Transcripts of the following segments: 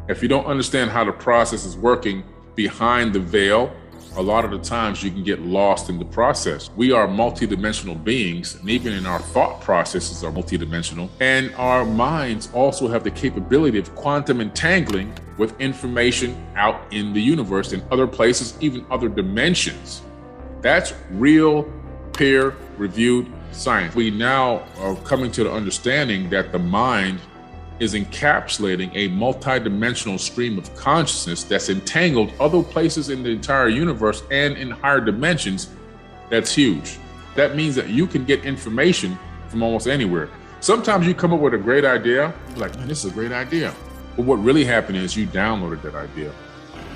If you don't understand how the process is working behind the veil, a lot of the times you can get lost in the process. We are multidimensional beings, and even in our thought processes are multidimensional. And our minds also have the capability of quantum entangling with information out in the universe and other places, even other dimensions. That's real peer-reviewed science. We now are coming to the understanding that the mind is encapsulating a multidimensional stream of consciousness that's entangled other places in the entire universe and in higher dimensions. That's huge. That means that you can get information from almost anywhere. Sometimes you come up with a great idea, you're like, man, this is a great idea. But what really happened is you downloaded that idea.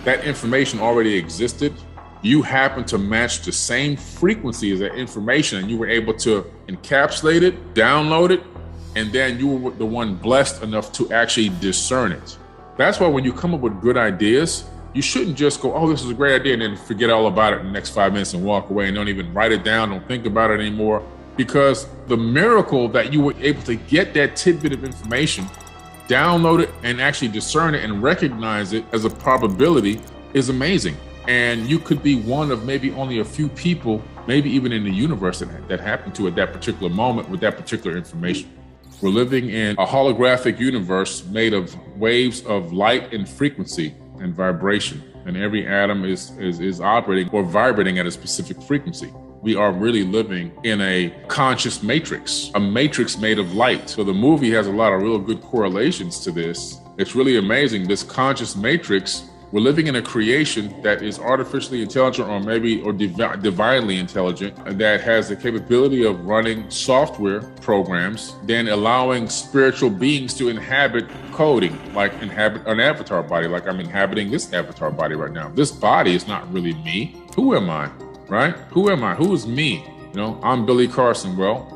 That information already existed. You happen to match the same frequency as that information, and you were able to encapsulate it, download it, and then you were the one blessed enough to actually discern it. That's why when you come up with good ideas, you shouldn't just go, oh, this is a great idea, and then forget all about it in the next 5 minutes and walk away and don't even write it down, don't think about it anymore. Because the miracle that you were able to get that tidbit of information, download it, and actually discern it and recognize it as a probability is amazing. And you could be one of maybe only a few people, maybe even in the universe that happened to at that particular moment with that particular information. We're living in a holographic universe made of waves of light and frequency and vibration. And every atom is operating or vibrating at a specific frequency. We are really living in a conscious matrix, a matrix made of light. So the movie has a lot of real good correlations to this. It's really amazing. This conscious matrix, we're living in a creation that is artificially intelligent or divinely intelligent, that has the capability of running software programs, then allowing spiritual beings to inhabit coding, like inhabit an avatar body, like I'm inhabiting this avatar body right now. This body is not really me. Who am I, right? Who am I? Who is me? I'm Billy Carson. Well,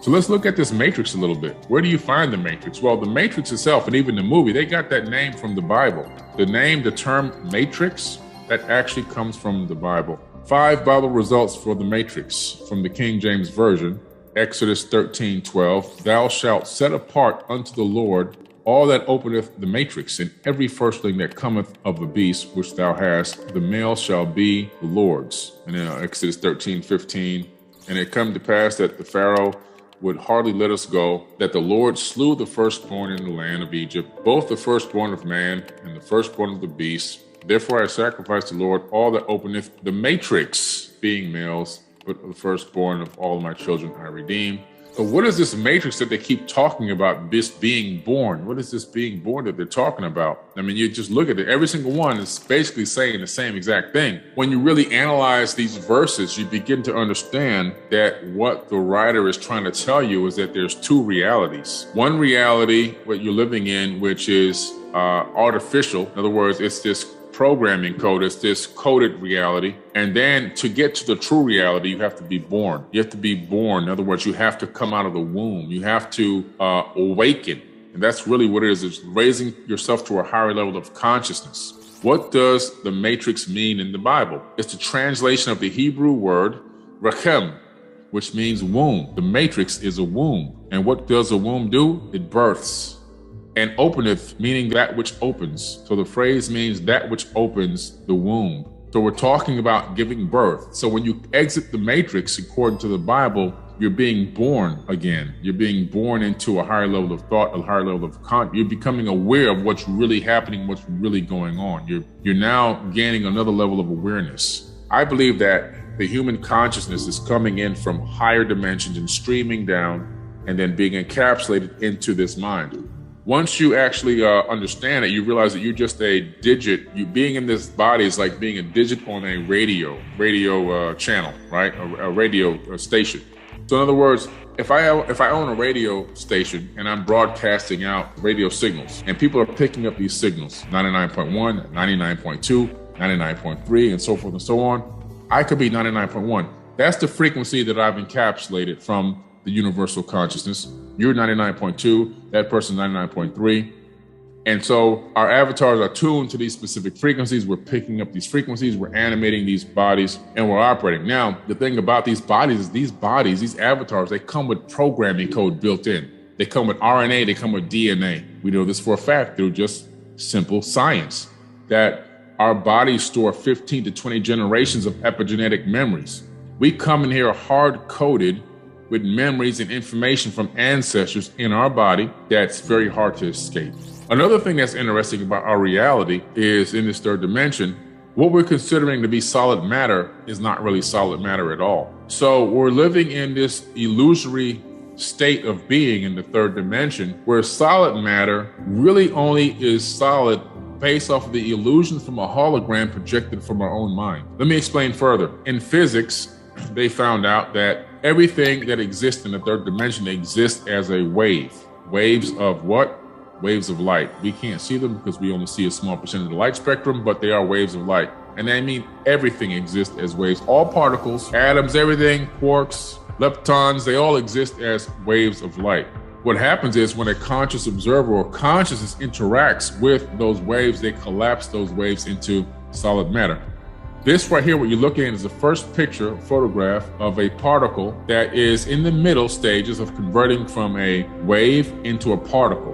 so let's look at this matrix a little bit. Where do you find the matrix? Well, the matrix itself, and even the movie, they got that name from the Bible. The term matrix, that actually comes from the Bible. 5 Bible results for the matrix from the King James Version. Exodus 13:12, thou shalt set apart unto the Lord all that openeth the matrix, and every firstling that cometh of the beast which thou hast, the male shall be the Lord's. And then Exodus 13:15, and it come to pass that the Pharaoh would hardly let us go, that the Lord slew the firstborn in the land of Egypt, both the firstborn of man and the firstborn of the beast. Therefore I sacrifice to the Lord all that openeth the matrix, being males, but the firstborn of all my children I redeem. So what is this matrix that they keep talking about, this being born? What is this being born that they're talking about? I mean, you just look at it. Every single one is basically saying the same exact thing. When you really analyze these verses, you begin to understand that what the writer is trying to tell you is that there's 2 realities. One reality, what you're living in, which is artificial. In other words, it's this programming code, it's this coded reality. And then to get to the true reality, you have to be born. You have to be born. In other words, you have to come out of the womb. You have to awaken. And that's really what it is. It's raising yourself to a higher level of consciousness. What does the matrix mean in the Bible? It's the translation of the Hebrew word rechem, which means womb. The matrix is a womb. And what does a womb do? It births. And openeth, meaning that which opens. So the phrase means that which opens the womb. So we're talking about giving birth. So when you exit the matrix, according to the Bible, you're being born again. You're being born into a higher level of thought, a higher level of you're becoming aware of what's really happening, what's really going on. You're now gaining another level of awareness. I believe that the human consciousness is coming in from higher dimensions and streaming down and then being encapsulated into this mind. Once you actually understand it, you realize that you're just a digit. You being in this body is like being a digit on a radio channel, right? A radio station. So in other words, if I own a radio station and I'm broadcasting out radio signals and people are picking up these signals, 99.1, 99.2, 99.3, and so forth and so on, I could be 99.1. That's the frequency that I've encapsulated from the universal consciousness. You're 99.2, that person 99.3. And so our avatars are tuned to these specific frequencies. We're picking up these frequencies, we're animating these bodies, and we're operating. Now, the thing about these bodies is these avatars, they come with programming code built in. They come with RNA, they come with DNA. We know this for a fact through just simple science, that our bodies store 15 to 20 generations of epigenetic memories. We come in here hard-coded with memories and information from ancestors in our body that's very hard to escape. Another thing that's interesting about our reality is in this third dimension, what we're considering to be solid matter is not really solid matter at all. So we're living in this illusory state of being in the third dimension where solid matter really only is solid based off of the illusion from a hologram projected from our own mind. Let me explain further. In physics, they found out that everything that exists in the third dimension exists as a wave. Waves of what? Waves of light. We can't see them because we only see a small percentage of the light spectrum, but they are waves of light. And I mean everything exists as waves. All particles, atoms, everything, quarks, leptons, they all exist as waves of light. What happens is when a conscious observer or consciousness interacts with those waves, they collapse those waves into solid matter. This right here, what you're looking at is the first picture, photograph of a particle that is in the middle stages of converting from a wave into a particle.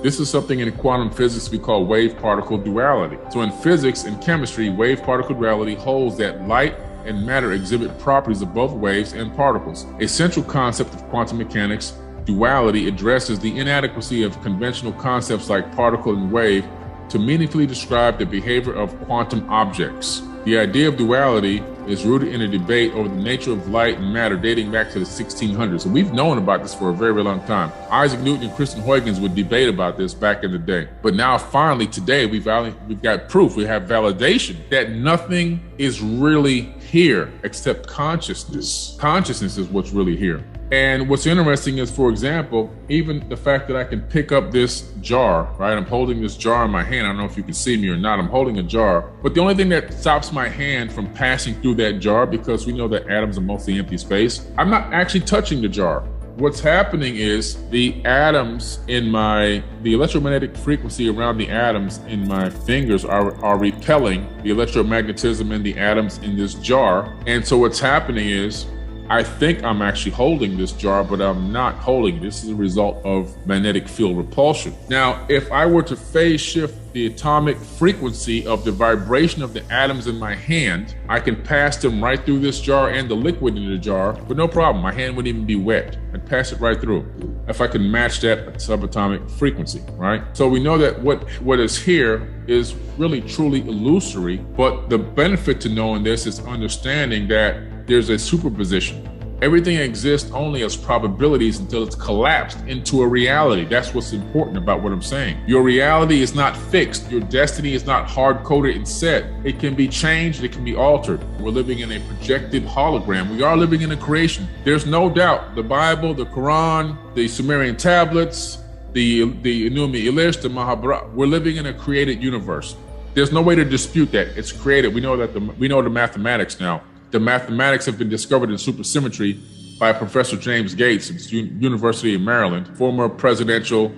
This is something in quantum physics we call wave-particle duality. So in physics and chemistry, wave-particle duality holds that light and matter exhibit properties of both waves and particles. A central concept of quantum mechanics, duality addresses the inadequacy of conventional concepts like particle and wave to meaningfully describe the behavior of quantum objects. The idea of duality is rooted in a debate over the nature of light and matter dating back to the 1600s. And we've known about this for a very, very long time. Isaac Newton and Christian Huygens would debate about this back in the day. But now finally today, we've got proof, we have validation that nothing is really here except consciousness. Consciousness is what's really here. And what's interesting is, for example, even the fact that I can pick up this jar, right? I'm holding this jar in my hand. I don't know if you can see me or not. I'm holding a jar. But the only thing that stops my hand from passing through that jar, because we know that atoms are mostly empty space, I'm not actually touching the jar. What's happening is the atoms in the electromagnetic frequency around the atoms in my fingers are repelling the electromagnetism in the atoms in this jar. And so what's happening is, I think I'm actually holding this jar, but I'm not holding it. This is a result of magnetic field repulsion. Now, if I were to phase shift the atomic frequency of the vibration of the atoms in my hand, I can pass them right through this jar and the liquid in the jar, but no problem. My hand wouldn't even be wet. I'd pass it right through if I can match that subatomic frequency, right? So we know that what is here is really truly illusory, but the benefit to knowing this is understanding that there's a superposition. Everything exists only as probabilities until it's collapsed into a reality. That's what's important about what I'm saying. Your reality is not fixed. Your destiny is not hard-coded and set. It can be changed. It can be altered. We're living in a projected hologram. We are living in a creation. There's no doubt. The Bible, the Quran, the Sumerian tablets, the Enuma Elish, the Mahabharata, we're living in a created universe. There's no way to dispute that. It's created. We know the mathematics now. The mathematics have been discovered in supersymmetry by Professor James Gates at the University of Maryland, former presidential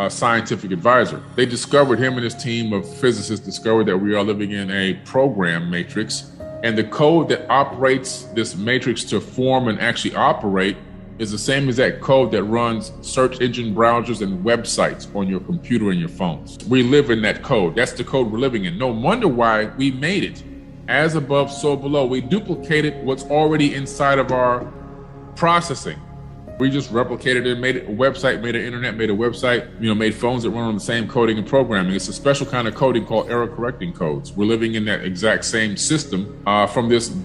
scientific advisor. They discovered, him and his team of physicists discovered that we are living in a program matrix, and the code that operates this matrix to form and actually operate is the same as that code that runs search engine browsers and websites on your computer and your phones. We live in that code. That's the code we're living in. No wonder why we made it. As above, so below. We duplicated what's already inside of our processing. We just replicated it, made it a website, made an internet, made a website, made phones that run on the same coding and programming. It's a special kind of coding called error correcting codes. We're living in that exact same system from this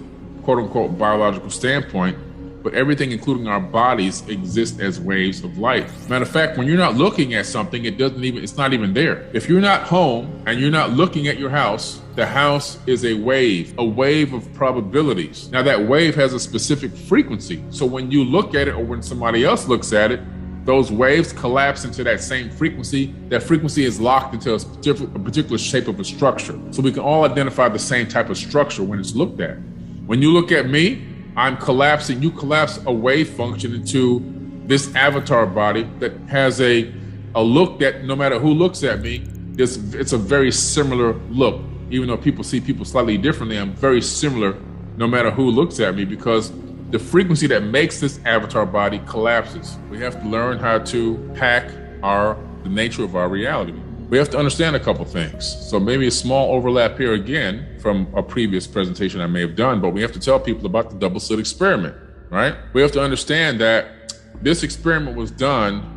quote unquote biological standpoint, but everything, including our bodies, exists as waves of light. Matter of fact, when you're not looking at something, it's not even there. If you're not home and you're not looking at your house, the house is a wave of probabilities. Now that wave has a specific frequency. So when you look at it or when somebody else looks at it, those waves collapse into that same frequency. That frequency is locked into a particular shape of a structure. So we can all identify the same type of structure when it's looked at. When you look at me, I'm collapsing, you collapse a wave function into this avatar body that has a look that no matter who looks at me, it's a very similar look. Even though people see people slightly differently, I'm very similar no matter who looks at me, because the frequency that makes this avatar body collapses. We have to learn how to hack the nature of our reality. We have to understand a couple things. So maybe a small overlap here again from a previous presentation I may have done, but we have to tell people about the double slit experiment, right? We have to understand that this experiment was done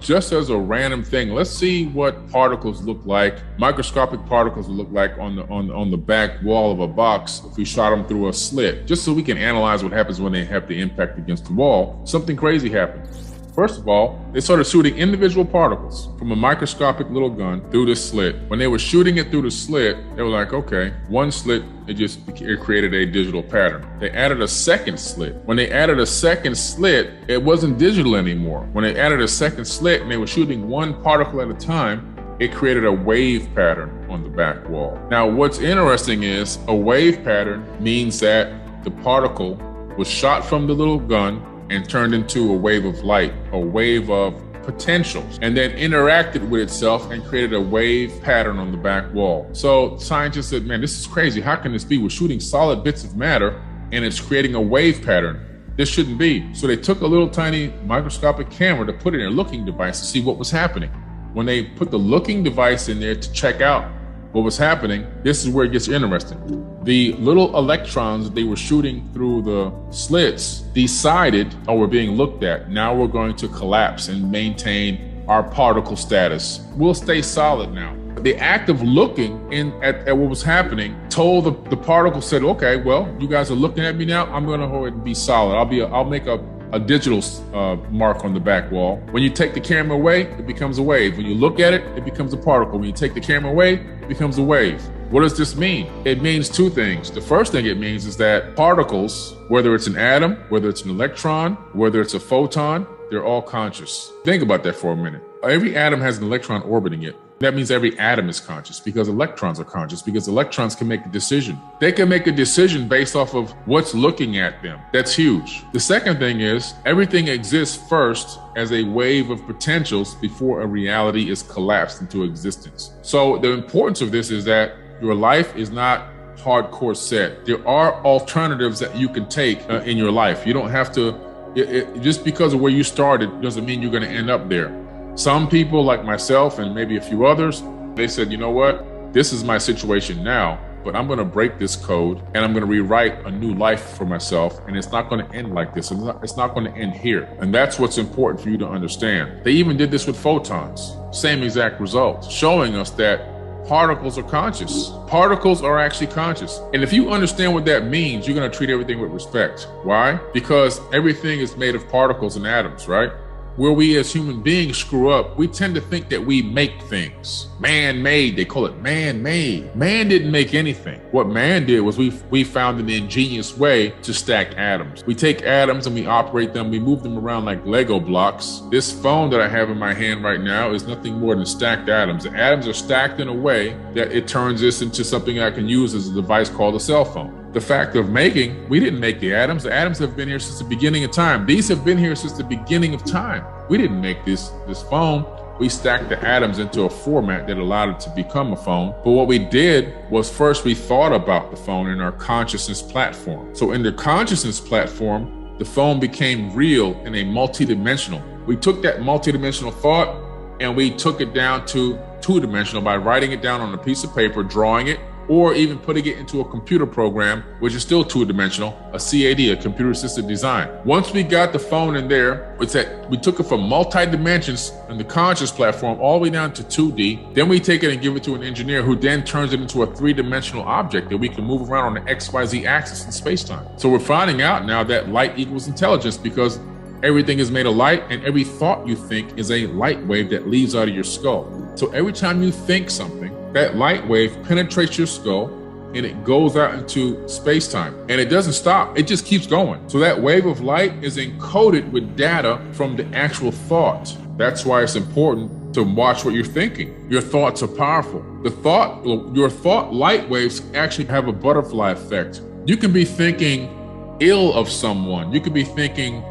just as a random thing. Let's see what particles look like, microscopic particles look like on the back wall of a box if we shot them through a slit, just so we can analyze what happens when they have the impact against the wall. Something crazy happened. First of all, they started shooting individual particles from a microscopic little gun through the slit. When they were shooting it through the slit, they were like, okay, one slit, it created a digital pattern. They added a second slit. When they added a second slit, it wasn't digital anymore. When they added a second slit and they were shooting one particle at a time, it created a wave pattern on the back wall. Now, what's interesting is a wave pattern means that the particle was shot from the little gun and turned into a wave of light, a wave of potentials, and then interacted with itself and created a wave pattern on the back wall. So scientists said, man, this is crazy. How can this be? We're shooting solid bits of matter and it's creating a wave pattern. This shouldn't be. So they took a little tiny microscopic camera to put in a looking device to see what was happening. When they put the looking device in there to check out what was happening, this is where it gets interesting. The little electrons that they were shooting through the slits decided, oh, we're being looked at. Now we're going to collapse and maintain our particle status. We'll stay solid now. The act of looking at what was happening told the particle, said, okay, well, you guys are looking at me now. I'm going to go ahead and be solid. I'll make a digital mark on the back wall. When you take the camera away, it becomes a wave. When you look at it, it becomes a particle. When you take the camera away, it becomes a wave. What does this mean? It means two things. The first thing it means is that particles, whether it's an atom, whether it's an electron, whether it's a photon, they're all conscious. Think about that for a minute. Every atom has an electron orbiting it. That means every atom is conscious because electrons are conscious, because electrons can make a decision. They can make a decision based off of what's looking at them. That's huge. The second thing is everything exists first as a wave of potentials before a reality is collapsed into existence. So the importance of this is that your life is not hardcore set. There are alternatives that you can take in your life. You don't have to, just because of where you started doesn't mean you're going to end up there. Some people like myself and maybe a few others, they said, you know what, this is my situation now, but I'm going to break this code and I'm going to rewrite a new life for myself. And it's not going to end like this. It's not going to end here. And that's what's important for you to understand. They even did this with photons, same exact results, showing us that particles are conscious. Particles are actually conscious. And if you understand what that means, you're going to treat everything with respect. Why? Because everything is made of particles and atoms, right? Where we as human beings screw up, we tend to think that we make things. Man-made, they call it man-made. Man didn't make anything. What man did was we found an ingenious way to stack atoms. We take atoms and we operate them, we move them around like Lego blocks. This phone that I have in my hand right now is nothing more than stacked atoms. The atoms are stacked in a way that it turns this into something I can use as a device called a cell phone. The fact of making, we didn't make the atoms. The atoms have been here since the beginning of time. These have been here since the beginning of time. We didn't make this phone. We stacked the atoms into a format that allowed it to become a phone. But what we did was first we thought about the phone in our consciousness platform. So in the consciousness platform, the phone became real in a multidimensional. We took that multidimensional thought and we took it down to two-dimensional by writing it down on a piece of paper, drawing it, or even putting it into a computer program, which is still two-dimensional, a CAD, a computer-assisted design. Once we got the phone in there, we took it from multi-dimensions in the conscious platform all the way down to 2D. Then we take it and give it to an engineer who then turns it into a three-dimensional object that we can move around on the XYZ axis in space-time. So we're finding out now that light equals intelligence because everything is made of light and every thought you think is a light wave that leaves out of your skull. So every time you think something, that light wave penetrates your skull and it goes out into space-time. And it doesn't stop, it just keeps going. So that wave of light is encoded with data from the actual thought. That's why it's important to watch what you're thinking. Your thoughts are powerful. Your thought light waves actually have a butterfly effect. You can be thinking ill of someone. You could be thinking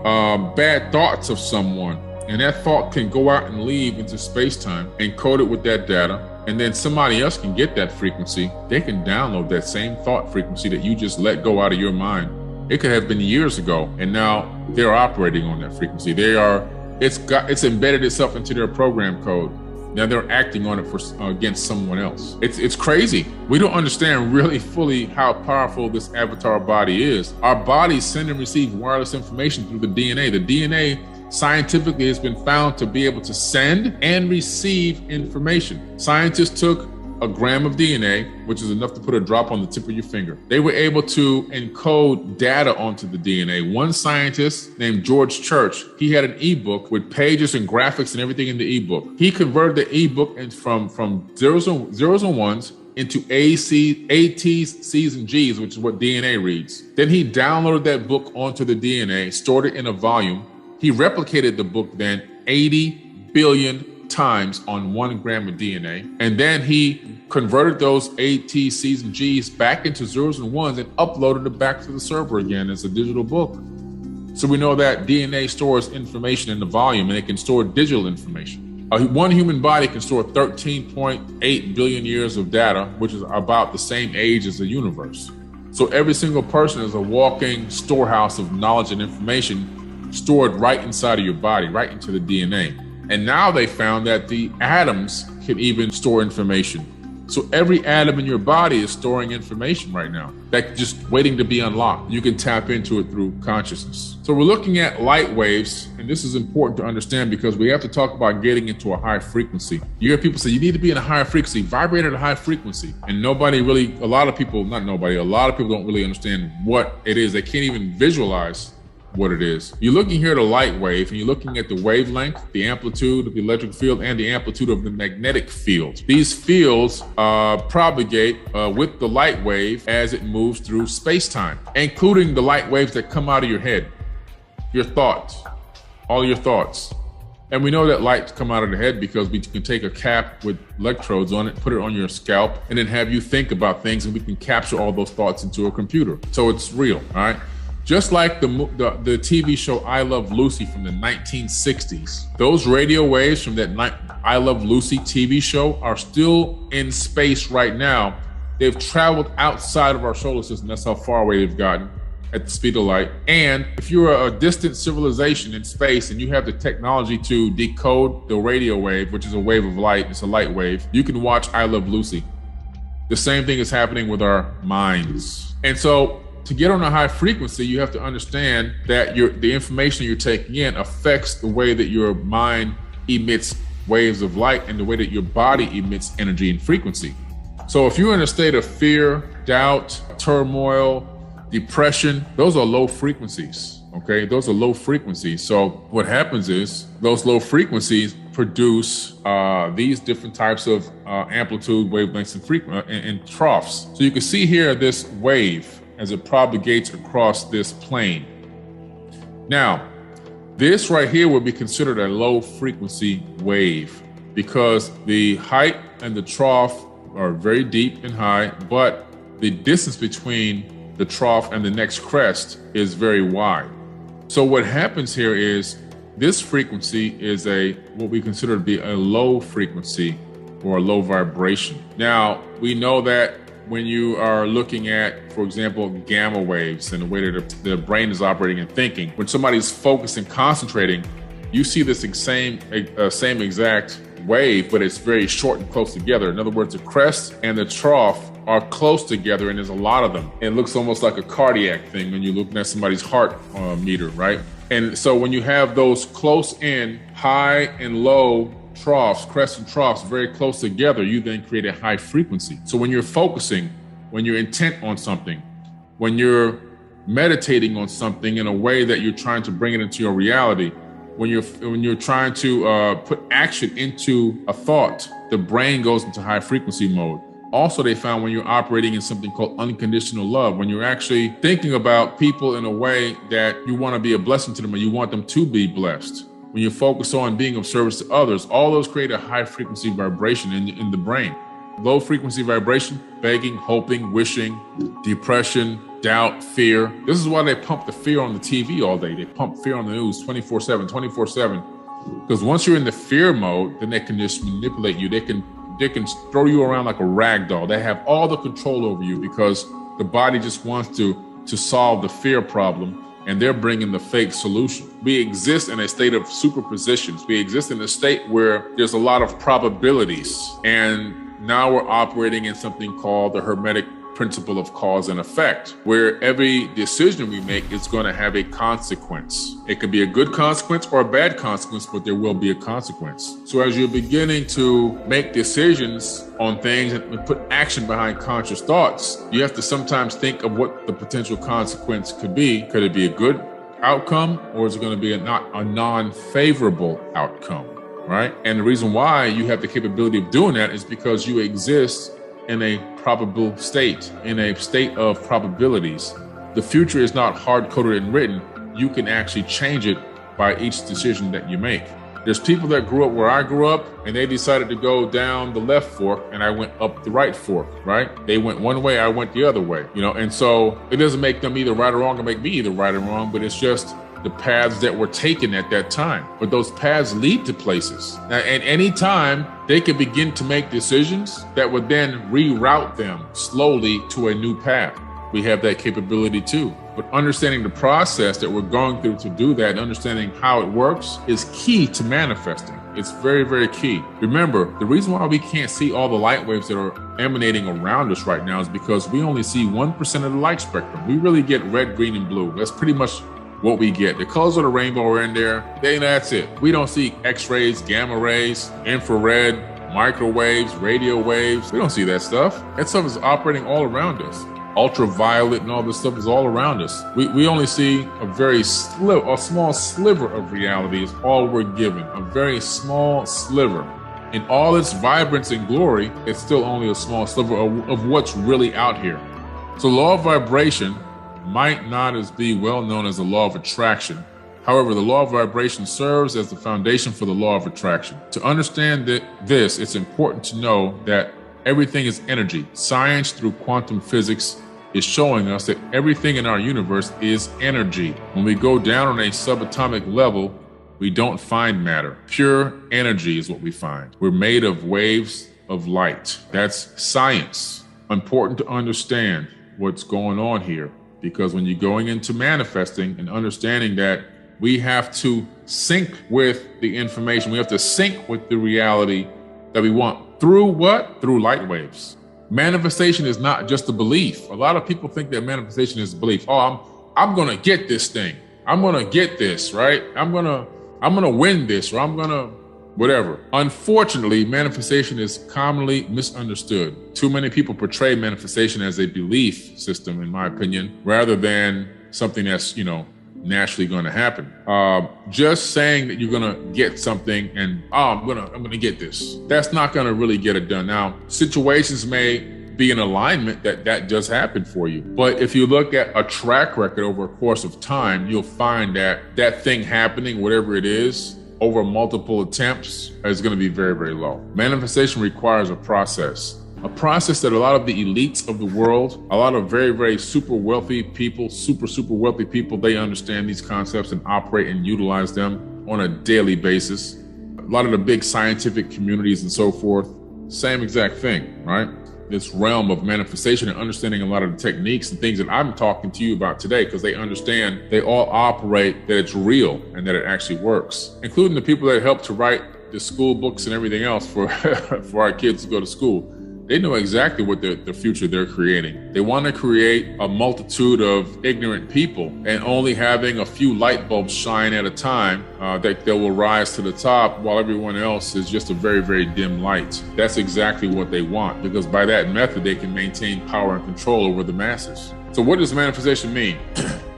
bad thoughts of someone. And that thought can go out and leave into space-time, encoded with that data. And then somebody else can get that frequency. They can download that same thought frequency that you just let go out of your mind. It could have been years ago, and now they're operating on that frequency. It's embedded itself into their program code. Now they're acting on it for against someone else. It's crazy. We don't understand really fully how powerful this avatar body is. Our bodies send and receive wireless information through the DNA. The DNA scientifically has been found to be able to send and receive information. Scientists took a gram of DNA, which is enough to put a drop on the tip of your finger. They were able to encode data onto the DNA. One scientist named George Church, he had an ebook with pages and graphics and everything in the ebook. He converted the ebook from zeros and ones into A's, C's, and G's, which is what DNA reads. Then he downloaded that book onto the DNA, stored it in a volume. He replicated the book then 80 billion times on 1 gram of DNA. And then he converted those A, T, C's, and G's back into zeros and ones and uploaded it back to the server again as a digital book. So we know that DNA stores information in the volume, and it can store digital information. One human body can store 13.8 billion years of data, which is about the same age as the universe. So every single person is a walking storehouse of knowledge and information stored right inside of your body, right into the DNA. And now they found that the atoms can even store information. So every atom in your body is storing information right now that's just waiting to be unlocked. You can tap into it through consciousness. So we're looking at light waves, and this is important to understand because we have to talk about getting into a high frequency. You hear people say you need to be in a higher frequency, vibrate at a high frequency. And a lot of people don't really understand what it is. They can't even visualize what it is. You're looking here at a light wave, and you're looking at the wavelength, the amplitude of the electric field, and the amplitude of the magnetic field. These fields propagate with the light wave as it moves through space-time, including the light waves that come out of your head, your thoughts, all your thoughts. And we know that lights come out of the head because we can take a cap with electrodes on it, put it on your scalp, and then have you think about things, and we can capture all those thoughts into a computer. So it's real, all right? Just like the TV show I Love Lucy from the 1960s, those radio waves from that I Love Lucy TV show are still in space right now. They've traveled outside of our solar system. That's how far away they've gotten at the speed of light. And if you're a distant civilization in space and you have the technology to decode the radio wave, which is a wave of light, it's a light wave, you can watch I Love Lucy. The same thing is happening with our minds. And so to get on a high frequency, you have to understand that the information you're taking in affects the way that your mind emits waves of light and the way that your body emits energy and frequency. So if you're in a state of fear, doubt, turmoil, depression, those are low frequencies, okay? Those are low frequencies. So what happens is those low frequencies produce these different types of amplitude, wavelengths, and troughs. So you can see here this wave as it propagates across this plane. Now, this right here would be considered a low frequency wave because the height and the trough are very deep and high, but the distance between the trough and the next crest is very wide. So what happens here is this frequency is what we consider to be a low frequency or a low vibration. Now, we know that when you are looking at, for example, gamma waves and the way that the brain is operating and thinking, when somebody's focused and concentrating, you see this same exact wave, but it's very short and close together. In other words, the crest and the trough are close together, and there's a lot of them. It looks almost like a cardiac thing when you're looking at somebody's heart meter, right? And so when you have those close in, high and low troughs, crests and troughs very close together, you then create a high frequency. So when you're focusing, when you're intent on something, when you're meditating on something in a way that you're trying to bring it into your reality, when you're trying to put action into a thought, the brain goes into high frequency mode. Also, they found when you're operating in something called unconditional love, when you're actually thinking about people in a way that you want to be a blessing to them or you want them to be blessed, when you focus on being of service to others, all those create a high frequency vibration in the brain. Low frequency vibration, begging, hoping, wishing, depression, doubt, fear. This is why they pump the fear on the TV all day. They pump fear on the news 24/7. Because once you're in the fear mode, then they can just manipulate you. They can throw you around like a rag doll. They have all the control over you because the body just wants to solve the fear problem. and they're bringing the fake solution. We exist in a state of superpositions. We exist in a state where there's a lot of probabilities, and now we're operating in something called the Hermetic principle of cause and effect, where every decision we make is going to have a consequence. It could be a good consequence or a bad consequence, but there will be a consequence. So as you're beginning to make decisions on things and put action behind conscious thoughts, you have to sometimes think of what the potential consequence could be. Could it be a good outcome, or is it going to be a non-favorable outcome, right? And the reason why you have the capability of doing that is because you exist in a probable state, in a state of probabilities. The future is not hard-coded and written. You can actually change it by each decision that you make. There's people that grew up where I grew up, and they decided to go down the left fork, and I went up the right fork, right? They went one way, I went the other way, and so it doesn't make them either right or wrong, or make me either right or wrong, but it's just the paths that were taken at that time. But those paths lead to places. Now, at any time, they could begin to make decisions that would then reroute them slowly to a new path. We have that capability too. But understanding the process that we're going through to do that, and understanding how it works, is key to manifesting. It's very, very key. Remember, the reason why we can't see all the light waves that are emanating around us right now is because we only see 1% of the light spectrum. We really get red, green, and blue. That's pretty much what we get. The colors of the rainbow are in there. That's it. We don't see X-rays, gamma rays, infrared, microwaves, radio waves. We don't see that stuff. That stuff is operating all around us. Ultraviolet and all this stuff is all around us. We only see a small sliver of reality is all we're given. A very small sliver. In all its vibrance and glory, it's still only a small sliver of what's really out here. So law of vibration might not as be well known as the law of attraction. However, the law of vibration serves as the foundation for the law of attraction. To understand this, it's important to know that everything is energy. Science through quantum physics is showing us that everything in our universe is energy. When we go down on a subatomic level, we don't find matter. Pure energy is what we find. We're made of waves of light. That's science. Important to understand what's going on here. Because when you're going into manifesting and understanding that we have to sync with the information, we have to sync with the reality that we want. Through what? Through light waves. Manifestation is not just a belief. A lot of people think that manifestation is a belief. Oh, I'm gonna get this thing. I'm gonna get this, right? I'm gonna win this, or I'm gonna whatever. Unfortunately, manifestation is commonly misunderstood. Too many people portray manifestation as a belief system, in my opinion, rather than something that's, naturally going to happen. Just saying that you're going to get something and, I'm going to get this. That's not going to really get it done. Now, situations may be in alignment that does happen for you. But if you look at a track record over a course of time, you'll find that thing happening, whatever it is, over multiple attempts is going to be very, very low. Manifestation requires a process that a lot of the elites of the world, a lot of very, very super wealthy people, super wealthy people, they understand these concepts and operate and utilize them on a daily basis. A lot of the big scientific communities and so forth, same exact thing, right? This realm of manifestation and understanding a lot of the techniques and things that I'm talking to you about today, because they understand, they all operate that it's real and that it actually works, including the people that help to write the school books and everything else for, for our kids to go to school. They know exactly what the future they're creating. They want to create a multitude of ignorant people, and only having a few light bulbs shine at a time that will rise to the top while everyone else is just a very, very dim light. That's exactly what they want, because by that method, they can maintain power and control over the masses. So what does manifestation mean?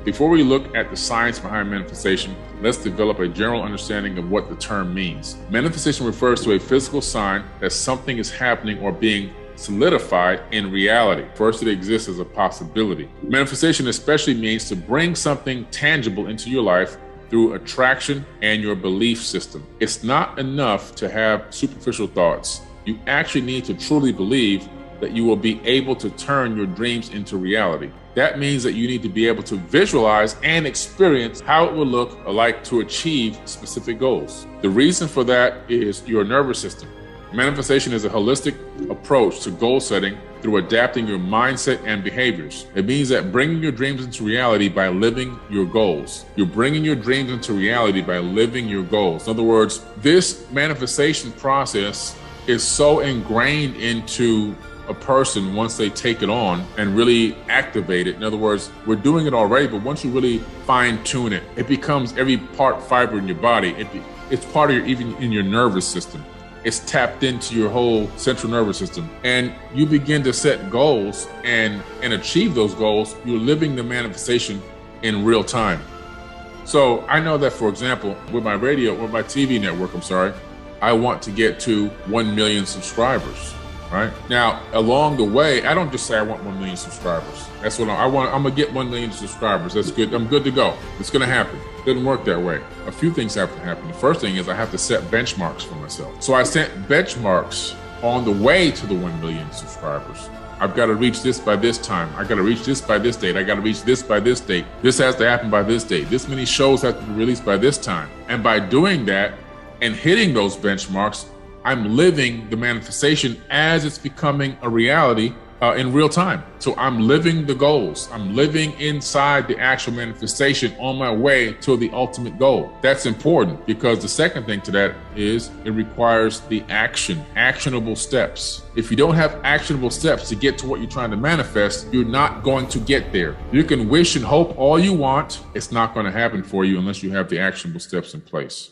Before we look at the science behind manifestation, let's develop a general understanding of what the term means. Manifestation refers to a physical sign that something is happening or being solidified in reality. First, it exists as a possibility. Manifestation especially means to bring something tangible into your life through attraction and your belief system. It's not enough to have superficial thoughts. You actually need to truly believe that you will be able to turn your dreams into reality. That means that you need to be able to visualize and experience how it will look like to achieve specific goals. The reason for that is your nervous system. Manifestation is a holistic approach to goal setting through adapting your mindset and behaviors. It means that bringing your dreams into reality by living your goals. You're bringing your dreams into reality by living your goals. In other words, this manifestation process is so ingrained into a person once they take it on and really activate it. In other words, we're doing it already, but once you really fine tune it, it becomes every part fiber in your body. It's part of even in your nervous system. It's tapped into your whole central nervous system. And you begin to set goals and achieve those goals. You're living the manifestation in real time. So I know that, for example, with my TV network, I want to get to 1 million subscribers. Right now, along the way, I don't just say I want 1 million subscribers. That's what I want. I'm gonna get 1 million subscribers. That's good. I'm good to go. It's gonna happen. It doesn't work that way. A few things have to happen. The first thing is I have to set benchmarks for myself. So I set benchmarks on the way to the 1 million subscribers. I've got to reach this by this time. I got to reach this by this date. I got to reach this by this date. This has to happen by this date. This many shows have to be released by this time. And by doing that and hitting those benchmarks, I'm living the manifestation as it's becoming a reality in real time. So I'm living the goals. I'm living inside the actual manifestation on my way to the ultimate goal. That's important because the second thing to that is it requires the actionable steps. If you don't have actionable steps to get to what you're trying to manifest, you're not going to get there. You can wish and hope all you want. It's not going to happen for you unless you have the actionable steps in place.